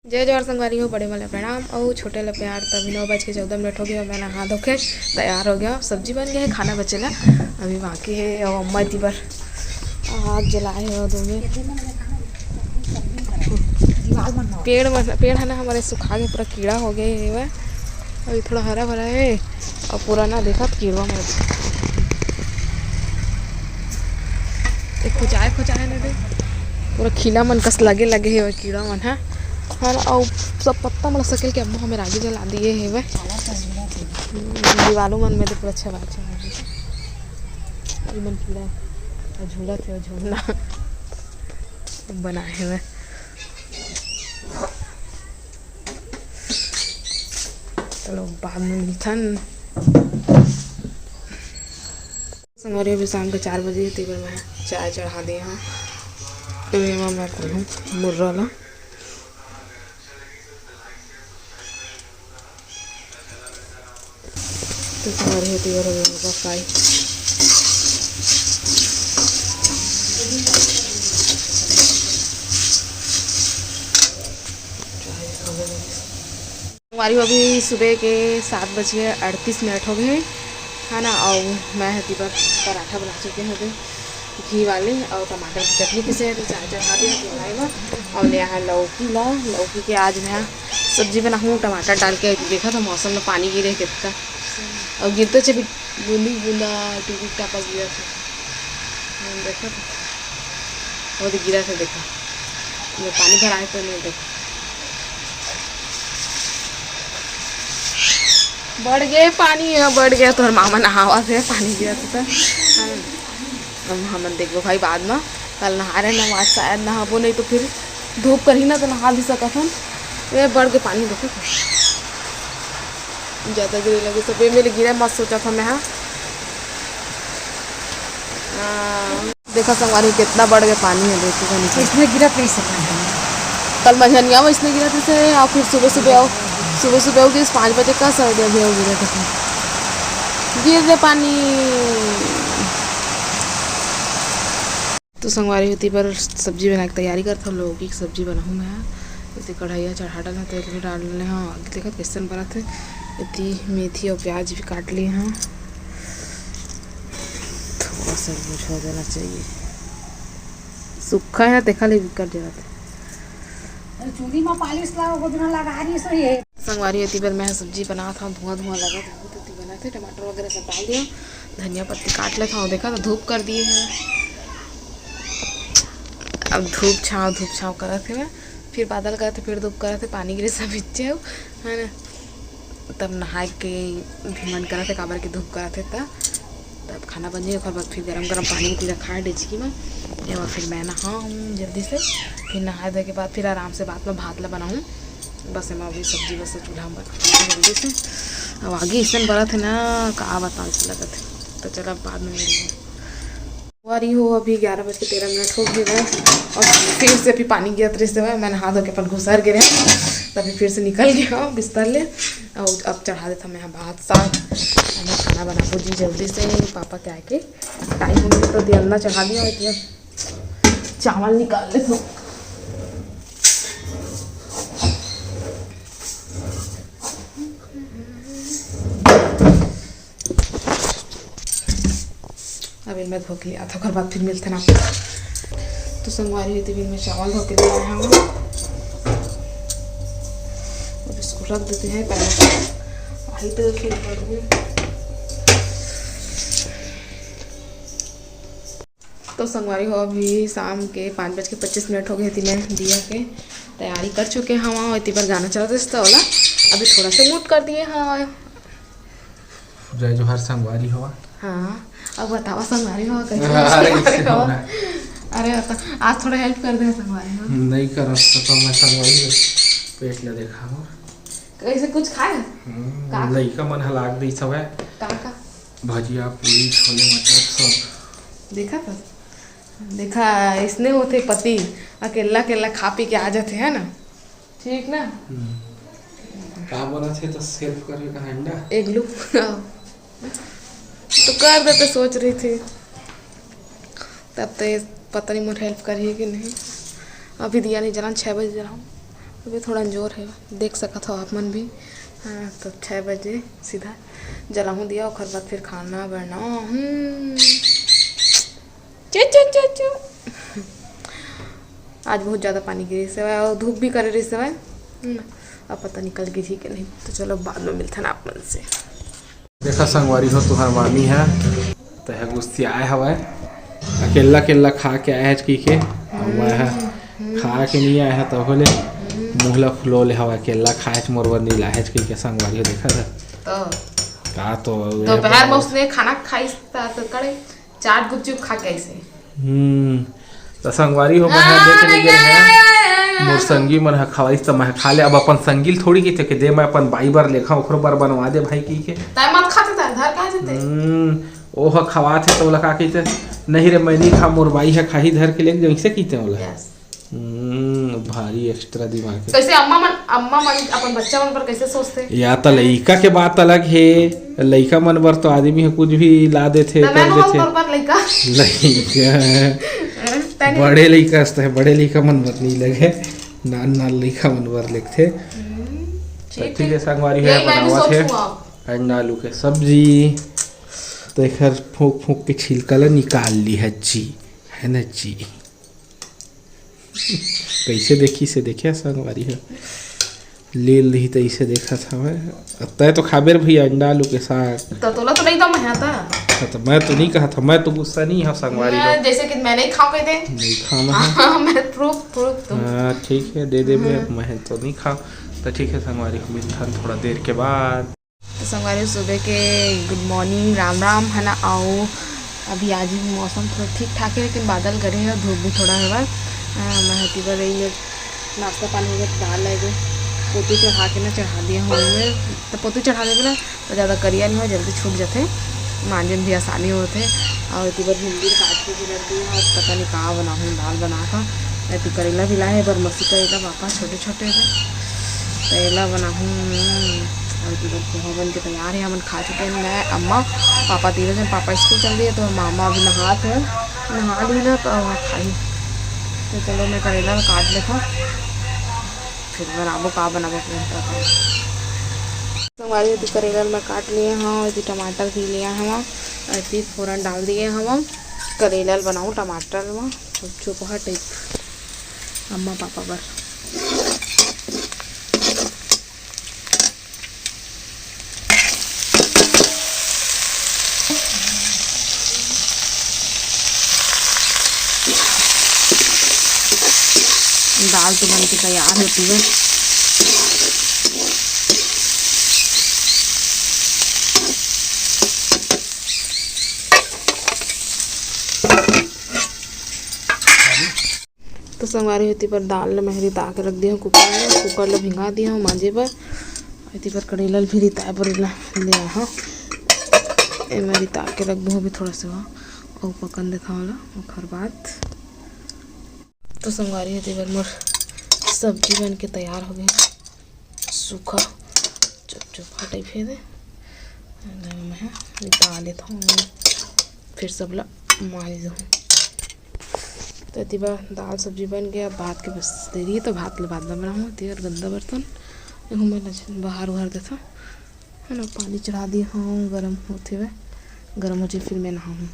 जय जवाहर संगवारी हो, बड़े वाले प्रणाम और छोटे वाले प्यार। तभी 9:14 हो गया। मैं नहा धो के तैयार हो गया। सब्जी बन गया है, खाना बचेगा अभी बाकी है। और अम्मा जी पर आग जलाए हो दो में पेड़ है ना हमारे, सुखा के पूरा कीड़ा हो गए है वह। अभी थोड़ा हरा भरा है और पुराना देखा तो कीड़ा में खोचाए नहीं दे, पूरा खिला मन कस लगे है वह कीड़ा मन है। और सब पत्ता मन सकेल के अम्मा हमें आगे जला दिए है वह दीवारों मन में। तो पूरा अच्छा बात है मन कीड़ा झूला थे झूलना बनाए हुए। चलो बाद में मिलथन। संगवारी अभी शाम के 4 बजे तीबर में चाय चढ़ा दिए हाँ। तो मैं कहूँ मुर्रा ला तो संगवारी तीबर अभी फ्राई हमारी अभी सुबह के 7:38 हो गए है ना। और मैं हती पर पराठा बना चुके हैं घी वाले और टमाटर की चटनी के से चाय चढ़ा दिया बनाएगा। और ले आया लौकी के आज नया सब्जी बनाऊँ टमाटर डाल के। देखा था मौसम में पानी गिरे कितना और गिरते चे भी बूंदा टूटी टापा गिरा था। देखा था वो तो गिरा था, देखा मैं पानी भर आए तो नहीं देखा। बढ़ गए पानी, बढ़ गया तो मामा नहावा से पानी गिरा था। हम देखो भाई बाद में कल नहा रहे ना, आज शायद नहाबो नहीं तो फिर धूप कर ही ना तो नहा भी सकत हम। वे बढ़ के पानी देखो ज़्यादा गिरे लगे सब मेरे गिरा मत सोचा था मैं। हाँ देखा संगवारी कितना बढ़ गया पानी है। देखो इसमें गिरा कैसे कल मझनिया में इसने गिरा थे और फिर सुबह आओ 5 बजे का सर्दी अभी गिरा था गिर दे पानी। तो संगवारी होती पर सब्जी बना के तैयारी करता हूँ। लौकी की सब्जी बनाऊँ मैं। इतनी कढ़ाइया चढ़ा डालना, तेल भी डाल लें। हाँ आगे देखा कैसे बना थे। इतनी मेथी और प्याज भी काट लिए हैं। थोड़ा सा कुछ हो जाना चाहिए, सूखा है ना देखा ले कट जा रहा चूड़ी में पालिश लगा रही सही है। संगवारी होती पर मैं सब्जी बना था, धुआं लगा था बहुत बना थे। टमाटर वगैरह सब डाल दिया, धनिया पत्ती काट लेता हूँ। देखा तो धूप कर दिए हैं। अब धूप छाँव कर रहे थे मैं, फिर बादल करे थे, फिर धूप करे थे, पानी गिरे सब इच्छे है ना। तब नहा के भी मन करा थे काबर के धूप करा थे तब खाना बन जाए। और बाद फिर गरम पानी की रखा है डेचकी में। और फिर मैं नहाऊँ जल्दी से, फिर नहा दे के बाद फिर आराम से बाद में भात ला बनाऊँ। बस मैं अभी सब्जी बस चूल्हा में बनाऊँ जल्दी से। अब आगे इसन बड़ा थे ना कहा बताओ लगा थे। तो चलो बाद में मिलेंगे। वारी हो अभी 11:13 हो गए और फिर से अभी पानी गिरा तरह से मैंने हाथ धो के अपन घुसर गिरे तभी फिर से निकल गया बिस्तर ले। और अब चढ़ा देता मैं भात साग। मैं खाना बना जी जल्दी से, पापा के आके टाइम हो गया तो दिया चढ़ा दिया। इतना चावल निकाल ले तो अभी मैं धो के लिया था। घर बाद फिर मिलते ना। तो संगवारी हुई थी में चावल धो के ले आए हम। अब इसको रख देते हैं पहले आई तो फिर बढ़ूँ। तो संगवारी हो अभी शाम के 5:25 हो गए थी। मैं दिया के तैयारी कर चुके हैं वहाँ इतनी बार गाना चल रहा था। अभी थोड़ा सा मूड कर दिए हाँ। जय जोहर संगवारी हो। हाँ अब बतावा संगवारी हो कैसे हो। अरे आज थोड़ा हेल्प कर दे संगवारी हो। नहीं कर तो मैं संगवारी पेट ले देखा हो कैसे कुछ खाए लइका मन हलाक दी सब है का भजिया पूरी छोले मटर सब। देखा था देखा इसने होते पति अकेला खा पी के आ जाते हैं ना। ठीक ना का बना थे तो सेल्फ करे का अंडा एक लू तो कर देते सोच रही थी तब तो पता नहीं मुझे हेल्प करिए कि नहीं। अभी दिया नहीं जना 6 बजे जरा अभी थोड़ा जोर है, देख सकत हो आप मन भी। हाँ तो 6 बजे सीधा जलाऊँ दिया और बाद फिर खाना बनाऊँ। आज बहुत ज़्यादा पानी गिरी से और धूप भी करे रही से अब पता निकल गई थी कि नहीं। तो चलो बाद में मिलते हैं आप मन से। देखा संगवारी हो तुहार मामी है तो है गुस्सी आए हवा अकेला अकेला खा के आए की के खा के नहीं आए है तो बोले मुहला खुलो ले हवा अकेला खाए मोरवर नहीं लाए की के संगवारी हो देखा था का तो दोपहर में उसने खाना खाई तो करे चाट गुपचुप खा के ऐसे तो संगवारी हो मैं देख नहीं गए हैं मोर संगी मन है खवाई तो मैं खा ले अब अपन संगील थोड़ी की थे कि दे मैं अपन बाई बार लेखा ओखरो बार बनवा दे भाई की के ताई मत खाते ता घर का जते ओह खवा थे तो लगा कहते नहीं रे मैं नहीं खा मोर बाई है खाही धर के लेके जैसे कीते होला भारी एक्स्ट्रा दिमाग कैसे अम्मा मन अपन बच्चा मन पर कैसे सोचते या तो लइका के बात अलग है लइका मन बर तो आदमी है कुछ भी ला देथे कर देथे लइका बड़े लइका है बड़े लइका मन बर नहीं लगे नान नान लइका मन बर लिखते ठीक है संगवारी है बनावत है अंडा आलू के सब्जी तो एक फूक फूक के छिलका ला निकाल ली है जी है ना जी कैसे देखी से देखिए संगवारी है ले ली तो इसे देखा था मैं तय तो खाबेर भैया अंडा आलू के साथ तो तोला तो नहीं तो मैं था तो मैं तो नहीं कहा था मैं तो गुस्सा नहीं है संगवारी हो जैसे कि मैं नहीं खाऊं कहते नहीं खाना है मैं प्रूफ हाँ ठीक है दे दे मैं तो नहीं खाऊं तो ठीक है संगवारी को मिलता थोड़ा देर के बाद। तो संगवारी सुबह के गुड मॉर्निंग राम राम है ना आओ। अभी आज भी मौसम थोड़ा ठीक ठाक है लेकिन बादल करे है धूप भी थोड़ा है मैं हती पर रही नाश्ता पानी हो गया डाल लगे पोती चढ़ा के ना चढ़ा दिया हूँ मैं तो पोती चढ़ा देगा ना तो ज़्यादा करिया नहीं हो जल्दी छूट जाते मांजन भी आसानी होते और इतनी बार भिंडी काट के भी रख दी और पता नहीं कहाँ बनाऊँ दाल बना कर ऐसी करेला भी लाए बरमसी करेला पापा छोटे छोटे करेला बनाऊँ और पोहा बन के तैयार है। हम खा चुके हैं मैं अम्मा पापा तीनों जन पापा स्कूल चल रही है तो मामा अभी नहा ली ना तो खाई तो चलो मैं करेला काट लेता फिर बनाबो का बनाबो हमारी यदि करेला मैं काट लिए हाँ यदि टमाटर भी लिया हम ऐसी फ़ौरन डाल दिए हम करेला बनाऊँ टमाटर में चुपहा टाइप अम्मा पापा पर दाल तो बन के तैयार होती है। तो संगवारी होती पर दाल में रिता के रख दिया कुकर ला भिंगा दिया मांजे पर होती पर करेला भी रिता पर ले हाँ एम रिता के रख दो भी थोड़ा सा और पकन देखा वाला और बाद तो संगवारी होती पर मोर सब्जी बन के तैयार हो गया सूखा चुप टाइप है दे मैं रिता लेता हूँ फिर सब ला मांज दूँ तो इतनी बार दाल सब्जी बन गया भात के बस दे रही है तो भात बाद में बनाऊँ और गंदा बर्तन मैं बाहर उहार देता है ना पानी चढ़ा दिया हाँ गर्म होते हुए गर्म हो जाए फिर मैं नहाऊँ।